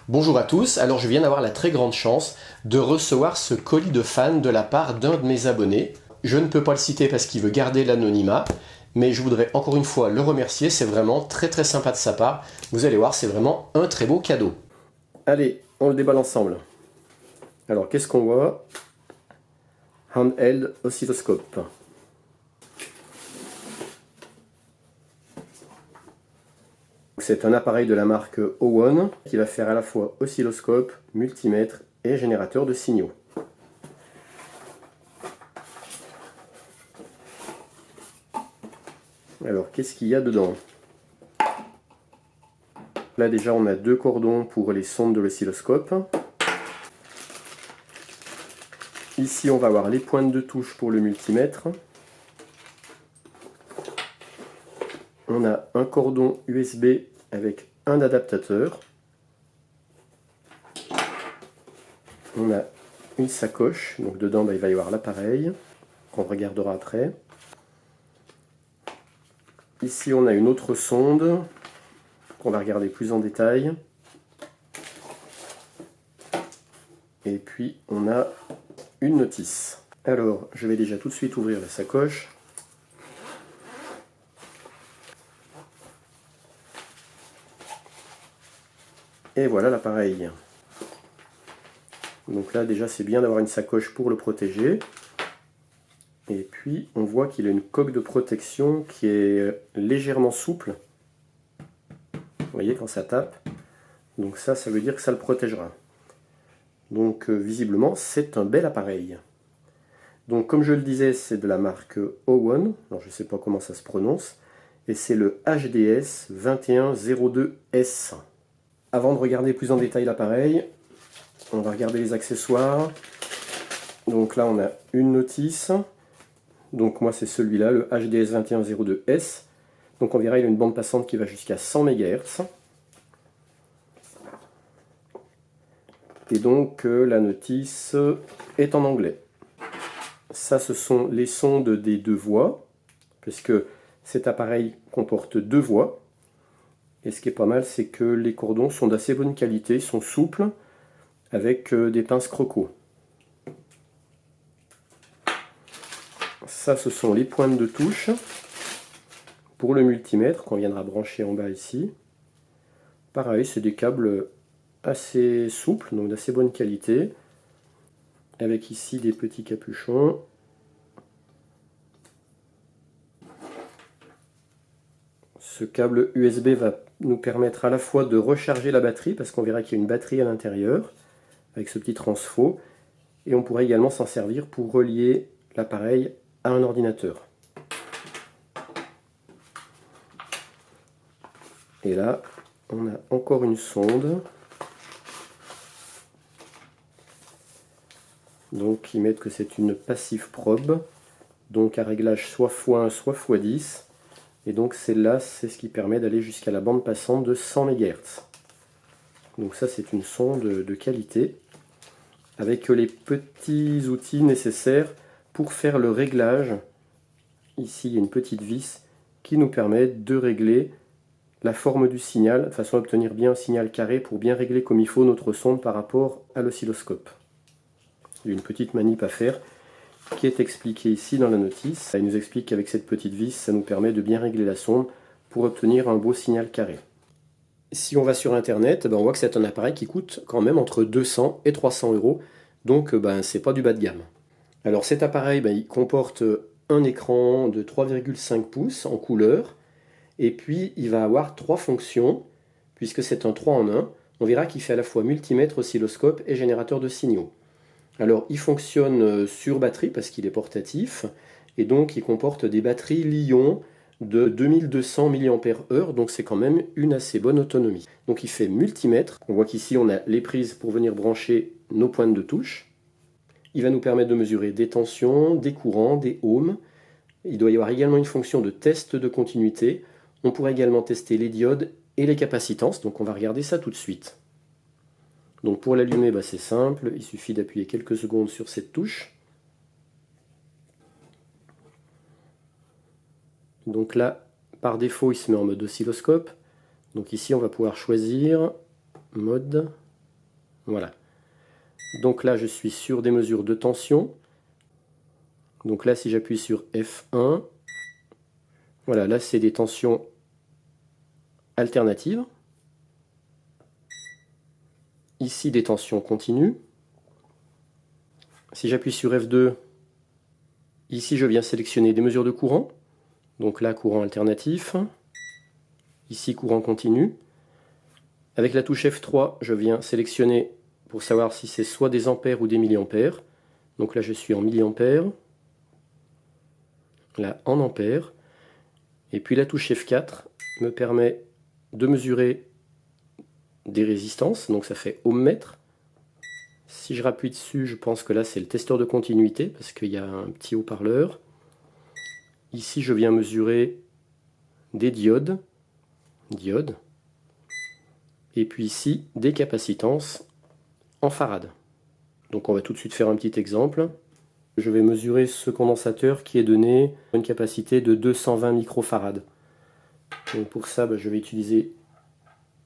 Bonjour à tous, alors je viens d'avoir la très grande chance de recevoir ce colis de fan de la part d'un de mes abonnés. Je ne peux pas le citer parce qu'il veut garder l'anonymat, mais je voudrais encore une fois le remercier, c'est vraiment très sympa de sa part. Vous allez voir, c'est vraiment un très beau cadeau. Allez, on le déballe ensemble. Alors qu'est-ce qu'on voit? Handheld oscilloscope. C'est un appareil de la marque Owen qui va faire à la fois oscilloscope, multimètre et générateur de signaux. Alors qu'est-ce qu'il y a dedans? Là déjà on a deux cordons pour les sondes de l'oscilloscope. Ici on va avoir les pointes de touche pour le multimètre. On a un cordon USB avec un adaptateur. On a une sacoche, donc dedans il va y avoir l'appareil, qu'on regardera après. Ici on a une autre sonde, qu'on va regarder plus en détail. Et puis on a une notice. Alors je vais déjà tout de suite ouvrir la sacoche. Et voilà l'appareil. Donc là déjà c'est bien d'avoir une sacoche pour le protéger. Et puis on voit qu'il a une coque de protection qui est légèrement souple. Vous voyez quand ça tape. Donc ça veut dire que ça le protégera. Donc visiblement c'est un bel appareil. Donc comme je le disais, c'est de la marque Owen. Alors je ne sais pas comment ça se prononce. Et c'est le HDS 2102S. Avant de regarder plus en détail l'appareil, on va regarder les accessoires. Donc là on a une notice. Donc moi c'est celui-là, le HDS 2102S. Donc on verra il a une bande passante qui va jusqu'à 100 MHz. Et donc la notice est en anglais. Ça ce sont les sondes des deux voies, puisque cet appareil comporte deux voies. Et ce qui est pas mal, c'est que les cordons sont d'assez bonne qualité, sont souples, avec des pinces croco. Ça, ce sont les pointes de touche pour le multimètre qu'on viendra brancher en bas ici. Pareil, c'est des câbles assez souples, donc d'assez bonne qualité, avec ici des petits capuchons. Ce câble USB va nous permettre à la fois de recharger la batterie, parce qu'on verra qu'il y a une batterie à l'intérieur, avec ce petit transfo, et on pourrait également s'en servir pour relier l'appareil à un ordinateur. Et là, on a encore une sonde. Donc ils mettent que c'est une passive probe, donc à réglage soit x1 soit x10. Et donc celle-là, c'est ce qui permet d'aller jusqu'à la bande passante de 100 MHz. Donc ça c'est une sonde de qualité, avec les petits outils nécessaires pour faire le réglage. Ici il y a une petite vis qui nous permet de régler la forme du signal, de façon à obtenir bien un signal carré pour bien régler comme il faut notre sonde par rapport à l'oscilloscope. Il y a une petite manip à faire qui est expliquée ici dans la notice. Elle nous explique qu'avec cette petite vis, ça nous permet de bien régler la sonde pour obtenir un beau signal carré. Si on va sur internet, on voit que c'est un appareil qui coûte quand même entre 200 et 300 euros, donc c'est pas du bas de gamme. Alors cet appareil, il comporte un écran de 3,5 pouces en couleur, et puis il va avoir trois fonctions, puisque c'est un 3 en 1. On verra qu'il fait à la fois multimètre, oscilloscope et générateur de signaux. Alors il fonctionne sur batterie parce qu'il est portatif, et donc il comporte des batteries Li-ion de 2200 mAh, donc c'est quand même une assez bonne autonomie. Donc il fait multimètre. On voit qu'ici on a les prises pour venir brancher nos pointes de touche. Il va nous permettre de mesurer des tensions, des courants, des ohms. Il doit y avoir également une fonction de test de continuité. On pourrait également tester les diodes et les capacitances, donc on va regarder ça tout de suite. Donc pour l'allumer, c'est simple, il suffit d'appuyer quelques secondes sur cette touche. Donc là, par défaut, il se met en mode oscilloscope. Donc ici, on va pouvoir choisir mode Voilà. Donc là, je suis sur des mesures de tension. Donc là, si j'appuie sur F1, voilà, là, c'est des tensions alternatives. Ici, des tensions continues. Si j'appuie sur F2, ici, je viens sélectionner des mesures de courant. Donc là, courant alternatif. Ici, courant continu. Avec la touche F3, je viens sélectionner pour savoir si c'est soit des ampères ou des milliampères. Donc là, je suis en milliampères. Là, en ampères. Et puis la touche F4 me permet de mesurer des résistances. Donc ça fait ohmmètre. Si je rappuie dessus, je pense que là, c'est le testeur de continuité parce qu'il y a un petit haut-parleur. Ici, je viens mesurer des diodes. Et puis ici, des capacitances en farad. Donc on va tout de suite faire un petit exemple. Je vais mesurer ce condensateur qui est donné une capacité de 220 microfarad. Donc pour ça, je vais utiliser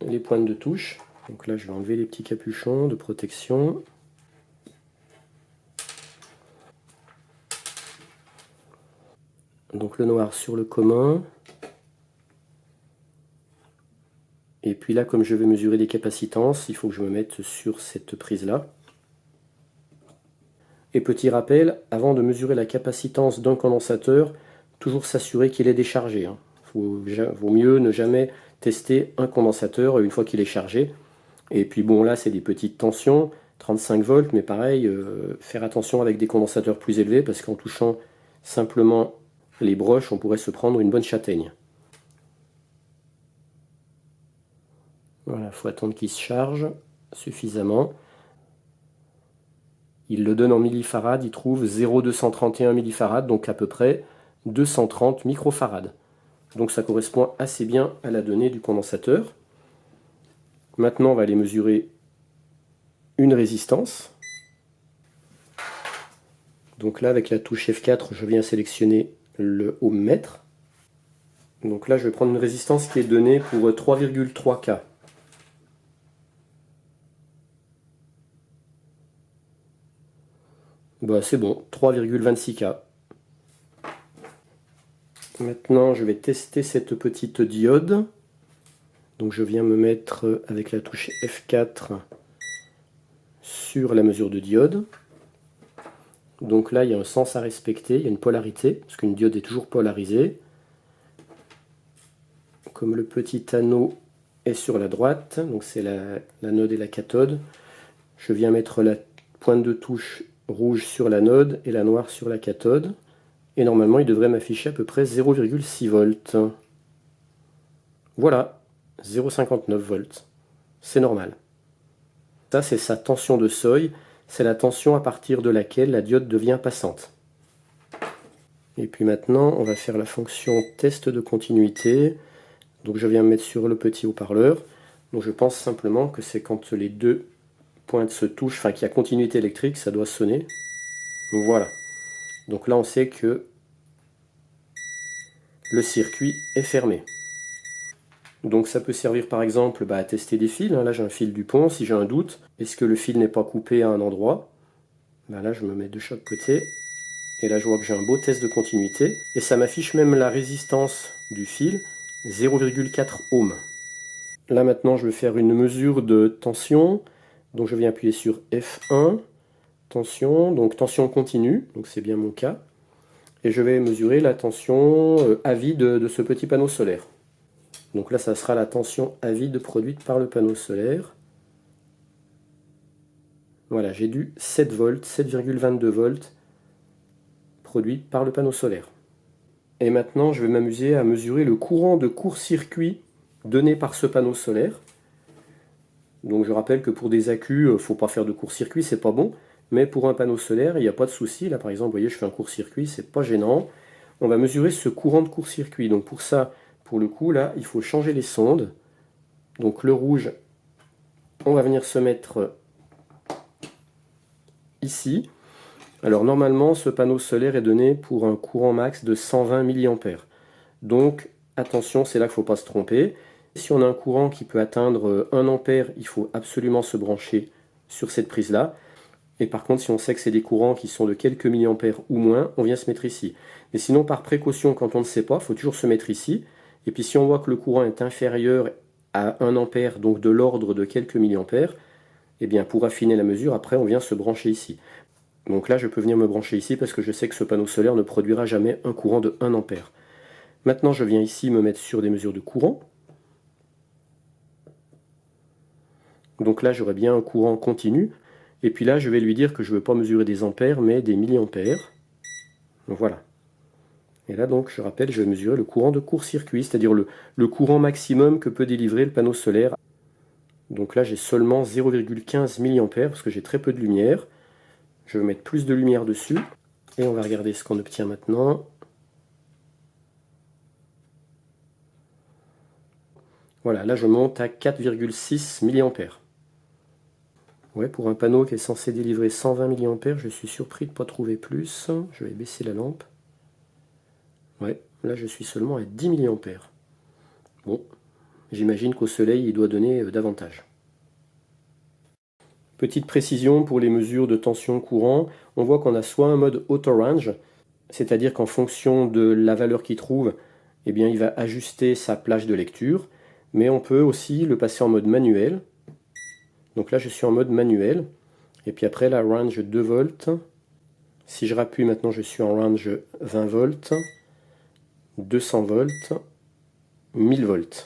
les pointes de touche. Donc là, je vais enlever les petits capuchons de protection. Donc le noir sur le commun. Et puis là, comme je vais mesurer les capacitances, il faut que je me mette sur cette prise-là. Et petit rappel, avant de mesurer la capacitance d'un condensateur, toujours s'assurer qu'il est déchargé. Vaut mieux ne jamais tester un condensateur une fois qu'il est chargé. Et puis bon, là, c'est des petites tensions, 35 volts, mais pareil, faire attention avec des condensateurs plus élevés, parce qu'en touchant simplement les broches, on pourrait se prendre une bonne châtaigne. Voilà, il faut attendre qu'il se charge suffisamment. Il le donne en millifarad, il trouve 0,231 millifarad, donc à peu près 230 microfarad. Donc ça correspond assez bien à la donnée du condensateur. Maintenant, on va aller mesurer une résistance. Donc là, avec la touche F4, je viens sélectionner le ohmmètre. Donc là, je vais prendre une résistance qui est donnée pour 3,3K. C'est bon, 3,26K. Maintenant, je vais tester cette petite diode. Donc je viens me mettre avec la touche F4 sur la mesure de diode. Donc là, il y a un sens à respecter, il y a une polarité, parce qu'une diode est toujours polarisée. Comme le petit anneau est sur la droite, donc c'est l'anode et la cathode, je viens mettre la pointe de touche rouge sur l'anode et la noire sur la cathode. Et normalement, il devrait m'afficher à peu près 0,6 volts. Voilà, 0,59 volts. C'est normal. Ça, c'est sa tension de seuil. C'est la tension à partir de laquelle la diode devient passante. Et puis maintenant, on va faire la fonction test de continuité. Donc je viens me mettre sur le petit haut-parleur. Donc je pense simplement que c'est quand les deux pointes se touchent, enfin qu'il y a continuité électrique, ça doit sonner. Voilà. Donc là, on sait que le circuit est fermé. Donc ça peut servir par exemple à tester des fils. Là j'ai un fil Dupont, si j'ai un doute, est-ce que le fil n'est pas coupé à un endroit? Là je me mets de chaque côté. Et là je vois que j'ai un beau test de continuité. Et ça m'affiche même la résistance du fil, 0,4 ohms. Là maintenant je vais faire une mesure de tension. Donc je viens appuyer sur F1, tension, donc tension continue, donc c'est bien mon cas. Et je vais mesurer la tension à vide de ce petit panneau solaire. Donc là, ça sera la tension à vide produite par le panneau solaire. Voilà, j'ai du 7 volts, 7,22 volts produit par le panneau solaire. Et maintenant, je vais m'amuser à mesurer le courant de court-circuit donné par ce panneau solaire. Donc je rappelle que pour des accus, il ne faut pas faire de court-circuit, c'est pas bon. Mais pour un panneau solaire, il n'y a pas de souci. Là, par exemple, vous voyez, je fais un court-circuit, c'est pas gênant. On va mesurer ce courant de court-circuit. Donc pour ça, pour le coup, là, il faut changer les sondes. Donc le rouge, on va venir se mettre ici. Alors normalement, ce panneau solaire est donné pour un courant max de 120 mA. Donc attention, c'est là qu'il ne faut pas se tromper. Si on a un courant qui peut atteindre 1 ampère, il faut absolument se brancher sur cette prise-là. Et par contre, si on sait que c'est des courants qui sont de quelques milliampères ou moins, on vient se mettre ici. Mais sinon, par précaution, quand on ne sait pas, il faut toujours se mettre ici. Et puis si on voit que le courant est inférieur à 1 ampère, donc de l'ordre de quelques milliampères, eh bien pour affiner la mesure, après on vient se brancher ici. Donc là, je peux venir me brancher ici parce que je sais que ce panneau solaire ne produira jamais un courant de 1 ampère. Maintenant, je viens ici me mettre sur des mesures de courant. Donc là, j'aurai bien un courant continu. Et puis là, je vais lui dire que je ne veux pas mesurer des ampères, mais des milliampères. Donc voilà. Et là, donc, je rappelle, je vais mesurer le courant de court-circuit, c'est-à-dire le courant maximum que peut délivrer le panneau solaire. Donc là, j'ai seulement 0,15 milliampères parce que j'ai très peu de lumière. Je vais mettre plus de lumière dessus. Et on va regarder ce qu'on obtient maintenant. Voilà, là je monte à 4,6 milliampères. Ouais, pour un panneau qui est censé délivrer 120 milliampères, je suis surpris de ne pas trouver plus. Je vais baisser la lampe. Ouais, là je suis seulement à 10 milliampères. Bon, j'imagine qu'au soleil il doit donner davantage. Petite précision pour les mesures de tension courant, on voit qu'on a soit un mode auto range, c'est-à-dire qu'en fonction de la valeur qu'il trouve, eh bien, il va ajuster sa plage de lecture, mais on peut aussi le passer en mode manuel. Donc là je suis en mode manuel, et puis après la range 2 volts. Si je rappuie maintenant, je suis en range 20 volts, 200 volts, 1000 volts.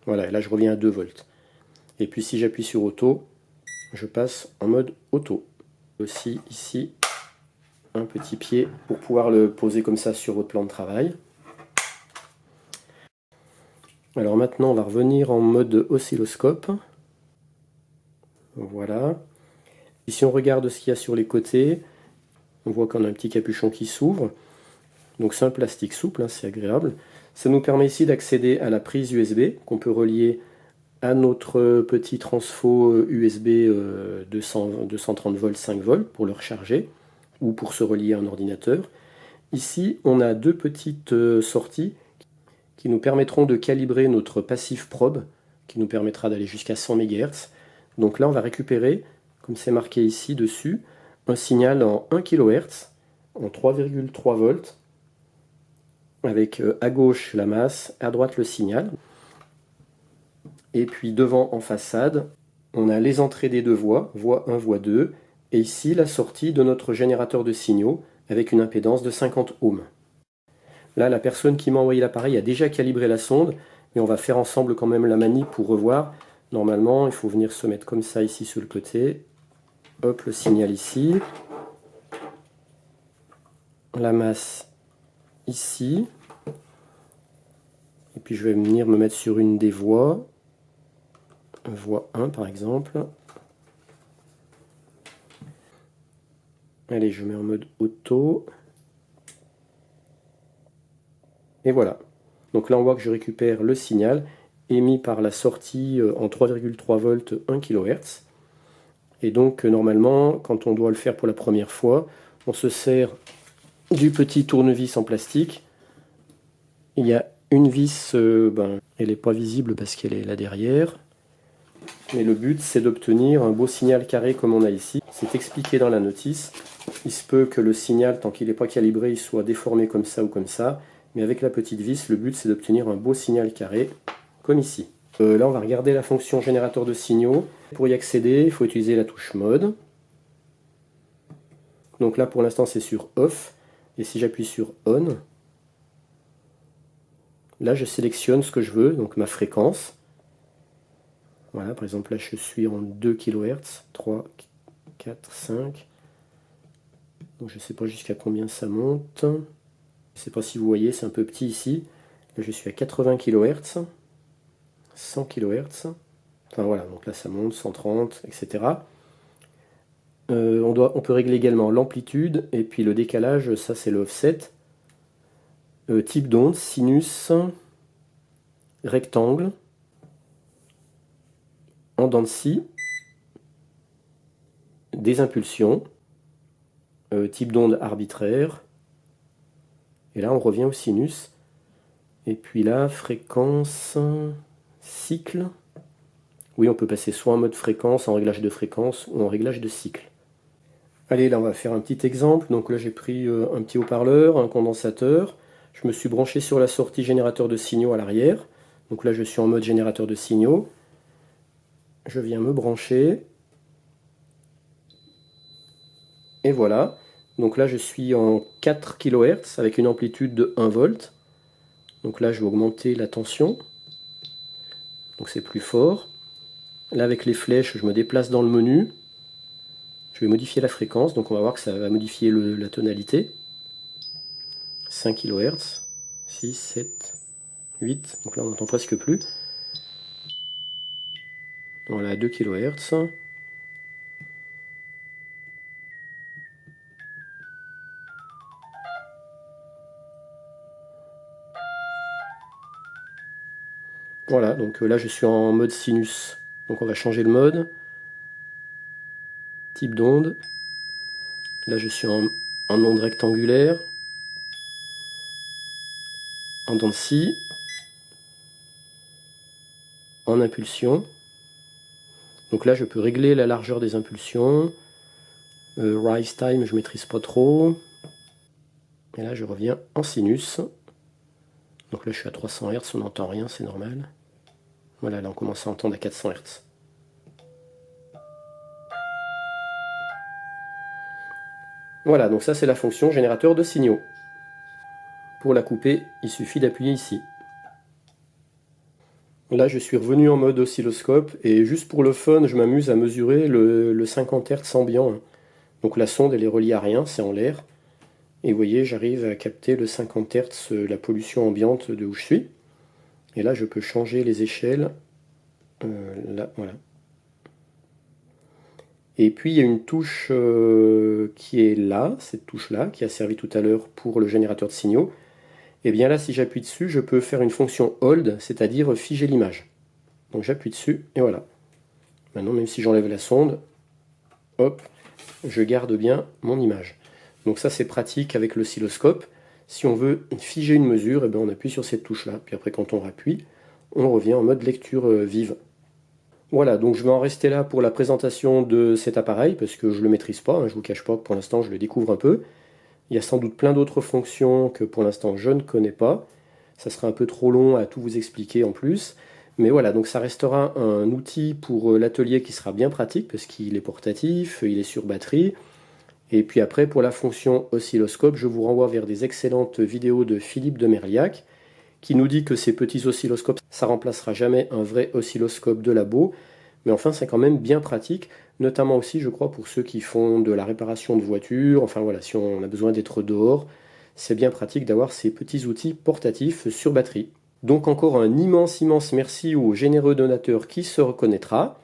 Voilà, et là je reviens à 2 volts. Et puis si j'appuie sur auto, je passe en mode auto. Aussi ici, un petit pied pour pouvoir le poser comme ça sur votre plan de travail. Alors maintenant, on va revenir en mode oscilloscope. Voilà. Et si on regarde ce qu'il y a sur les côtés, on voit qu'on a un petit capuchon qui s'ouvre. Donc c'est un plastique souple, hein, c'est agréable. Ça nous permet ici d'accéder à la prise USB qu'on peut relier à notre petit transfo USB 230 volts, 5 volts pour le recharger ou pour se relier à un ordinateur. Ici, on a deux petites sorties qui nous permettront de calibrer notre passif probe, qui nous permettra d'aller jusqu'à 100 MHz. Donc là, on va récupérer, comme c'est marqué ici dessus, un signal en 1 kHz, en 3,3 volts, avec à gauche la masse, à droite le signal. Et puis devant en façade, on a les entrées des deux voies, voie 1, voie 2, et ici la sortie de notre générateur de signaux avec une impédance de 50 ohms. Là, la personne qui m'a envoyé l'appareil a déjà calibré la sonde, mais on va faire ensemble quand même la manip pour revoir. Normalement, il faut venir se mettre comme ça ici sur le côté. Hop, le signal ici. La masse ici. Et puis je vais venir me mettre sur une des voies. Voie 1 par exemple. Allez, je mets en mode auto. Et voilà. Donc là, on voit que je récupère le signal émis par la sortie en 3,3 volts 1 kHz. Et donc, normalement, quand on doit le faire pour la première fois, on se sert du petit tournevis en plastique. Il y a une vis, elle n'est pas visible parce qu'elle est là derrière. Mais le but, c'est d'obtenir un beau signal carré comme on a ici. C'est expliqué dans la notice. Il se peut que le signal, tant qu'il n'est pas calibré, il soit déformé comme ça ou comme ça. Mais avec la petite vis, le but, c'est d'obtenir un beau signal carré, comme ici. Là, on va regarder la fonction générateur de signaux. Pour y accéder, il faut utiliser la touche mode. Donc là, pour l'instant, c'est sur off. Et si j'appuie sur on, là, je sélectionne ce que je veux, donc ma fréquence. Voilà, par exemple, là, je suis en 2 kHz, 3, 4, 5. Donc, je ne sais pas jusqu'à combien ça monte. Je ne sais pas si vous voyez, c'est un peu petit ici. Là, je suis à 80 kHz, 100 kHz. Enfin voilà, donc là, ça monte, 130, etc. On peut régler également l'amplitude et puis le décalage, ça c'est le offset. Type d'onde, sinus, rectangle, en dents de scie, des impulsions, type d'onde arbitraire. Et là on revient au sinus. Et puis là, fréquence, cycle, Oui, on peut passer soit en mode fréquence, en réglage de fréquence, ou en réglage de cycle. Allez, là on va faire un petit exemple. Donc là j'ai pris un petit haut-parleur, un condensateur. Je me suis branché sur la sortie générateur de signaux à l'arrière. Donc là je suis en mode générateur de signaux. Je viens me brancher. Et voilà. Donc là je suis en 4 kHz avec une amplitude de 1 volt. Donc là je vais augmenter la tension. Donc c'est plus fort. Là avec les flèches je me déplace dans le menu. Je vais modifier la fréquence. Donc on va voir que ça va modifier la tonalité. 5 kHz. 6, 7, 8. Donc là on n'entend presque plus. Voilà, 2 kHz. Voilà, donc là je suis en mode sinus. Donc on va changer le mode. Type d'onde. Là je suis en onde rectangulaire. En dents de scie. En impulsion. Donc là je peux régler la largeur des impulsions. Rise time je maîtrise pas trop. Et là je reviens en sinus. Donc là je suis à 300 Hz, on n'entend rien, c'est normal. Voilà, là on commence à entendre à 400 Hz. Voilà, donc ça c'est la fonction générateur de signaux. Pour la couper, il suffit d'appuyer ici. Là je suis revenu en mode oscilloscope et juste pour le fun je m'amuse à mesurer le 50 Hz ambiant. Donc la sonde elle est reliée à rien, c'est en l'air. Et vous voyez j'arrive à capter le 50 Hz, la pollution ambiante de où je suis. Et là je peux changer les échelles. Là, voilà. Et puis il y a une touche qui est là, cette touche-là, qui a servi tout à l'heure pour le générateur de signaux. Et bien là, si j'appuie dessus, je peux faire une fonction hold, c'est-à-dire figer l'image. Donc j'appuie dessus, et voilà. Maintenant, même si j'enlève la sonde, hop, je garde bien mon image. Donc ça, c'est pratique avec l'oscilloscope. Si on veut figer une mesure, et bien on appuie sur cette touche-là. Puis après, quand on rappuie, on revient en mode lecture vive. Voilà, donc je vais en rester là pour la présentation de cet appareil, parce que je ne le maîtrise pas, hein, je ne vous cache pas que pour l'instant je le découvre un peu. Il y a sans doute plein d'autres fonctions que pour l'instant je ne connais pas. Ça sera un peu trop long à tout vous expliquer en plus. Mais voilà, donc ça restera un outil pour l'atelier qui sera bien pratique, parce qu'il est portatif, il est sur batterie. Et puis après, pour la fonction oscilloscope, je vous renvoie vers des excellentes vidéos de Philippe de Merliac, qui nous dit que ces petits oscilloscopes, ça remplacera jamais un vrai oscilloscope de labo, mais enfin c'est quand même bien pratique, notamment aussi je crois pour ceux qui font de la réparation de voitures, enfin voilà, si on a besoin d'être dehors, c'est bien pratique d'avoir ces petits outils portatifs sur batterie. Donc encore un immense merci au généreux donateur qui se reconnaîtra,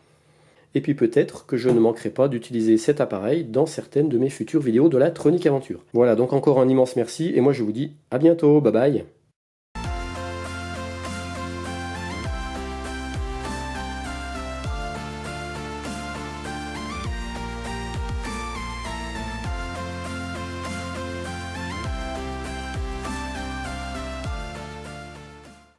et puis peut-être que je ne manquerai pas d'utiliser cet appareil dans certaines de mes futures vidéos de la Tronic Aventure. Voilà, donc encore un immense merci, et moi je vous dis à bientôt, bye bye.